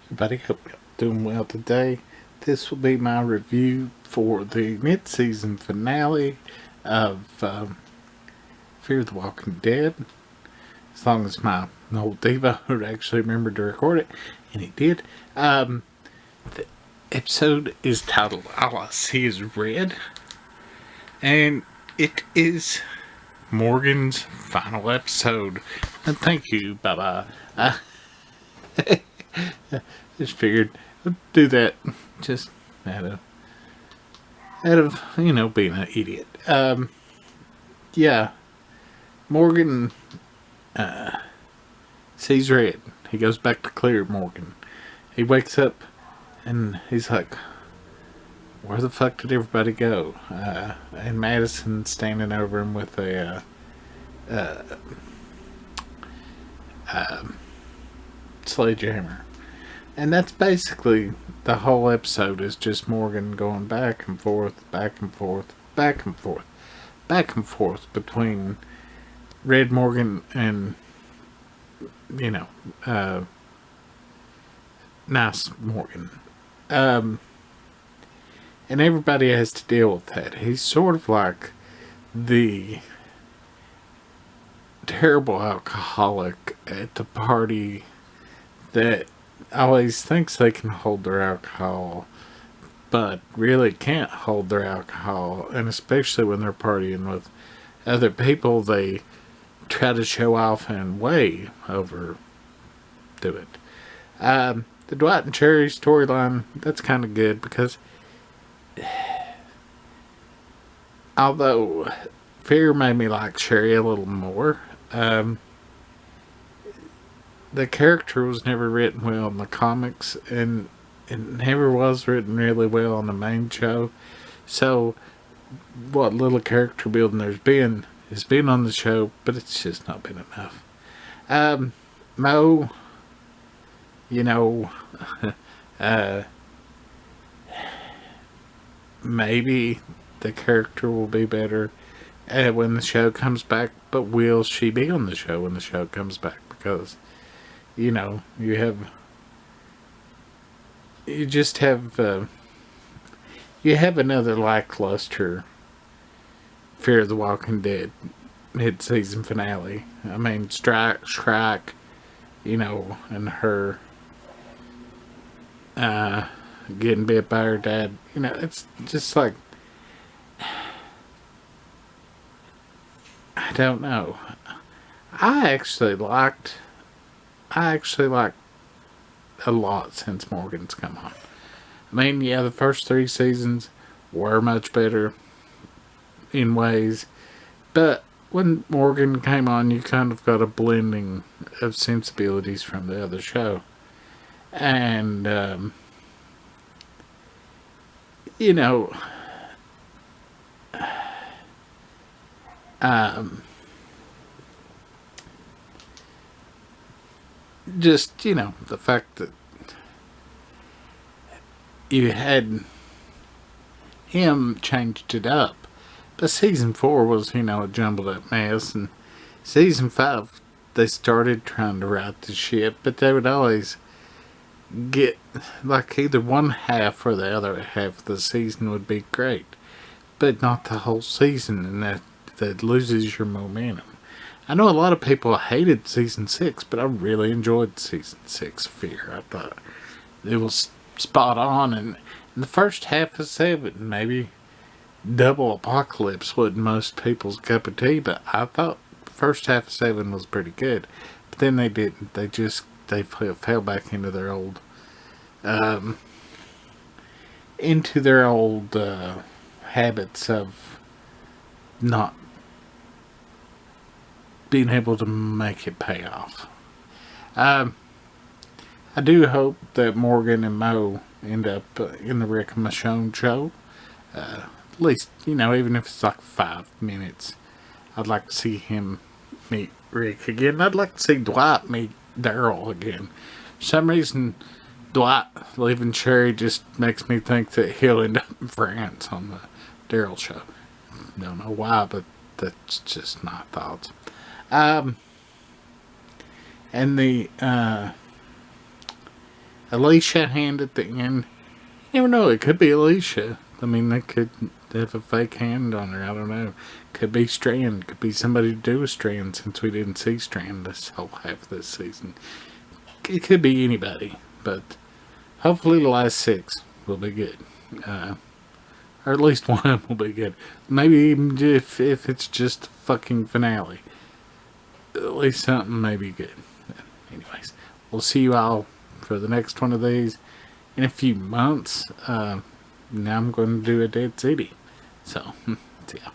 Everybody, hope you're doing well today. This will be my review for the mid-season finale of Fear the Walking Dead. As long as my old diva would actually remember to record it, and he did. The episode is titled All I See Is Red, and it is Morgan's final episode. And thank you, bye-bye. Just figured I'd do that just out of being an idiot. Yeah, Morgan sees red. He goes back to clear Morgan. He wakes up and he's like, where the fuck did everybody go? And Madison standing over him with a sledgehammer. And that's basically the whole episode, is just Morgan going back and forth, back and forth, back and forth, back and forth between Red Morgan and, nice Morgan. And everybody has to deal with that. He's sort of like the terrible alcoholic at the party that always thinks they can hold their alcohol, but really can't hold their alcohol. And especially when they're partying with other people, they try to show off and way overdo it. The Dwight and Cherry storyline, that's kind of good, because although Fear made me like Cherry a little more, the character was never written well in the comics, and it never was written really well on the main show. So what little character building there's been has been on the show, but it's just not been enough. Mo, maybe the character will be better when the show comes back, but will she be on the show when the show comes back? Because you have another lackluster Fear of the Walking Dead mid-season finale. I mean, Strike, and her getting bit by her dad. It's just like, I don't know. I actually liked a lot since Morgan's come on. I mean, yeah, the first 3 seasons were much better in ways, but when Morgan came on, you kind of got a blending of sensibilities from the other show. And, just, the fact that you had him changed it up. But season 4 was, a jumbled up mess. And season 5, they started trying to right the ship, but they would always get, like, either one half or the other half of the season would be great, but not the whole season, and that loses your momentum. I know a lot of people hated season 6, but I really enjoyed season 6 Fear. I thought it was spot on, and in the first half of 7, maybe Double Apocalypse wasn't most people's cup of tea, but I thought the first half of 7 was pretty good. But then they didn't. They fell back into their old habits of not being able to make it pay off. I do hope that Morgan and Mo end up in the Rick and Michonne show. At least, even if it's like 5 minutes. I'd like to see him meet Rick again. I'd like to see Dwight meet Daryl again. For some reason, Dwight leaving Cherry just makes me think that he'll end up in France on the Daryl show. Don't know why, but that's just my thoughts. And the Alicia hand at the end. You never know, it could be Alicia. I mean, they could have a fake hand on her, I don't know. Could be Strand, could be somebody to do with Strand, since we didn't see Strand this whole half of this season. It could be anybody, but hopefully the last 6 will be good. Or at least one of them will be good. Maybe even if it's just a fucking finale. At least something may be good. Anyways, we'll see you all for the next one of these in a few months. Now I'm going to do a Dead City. So, see ya.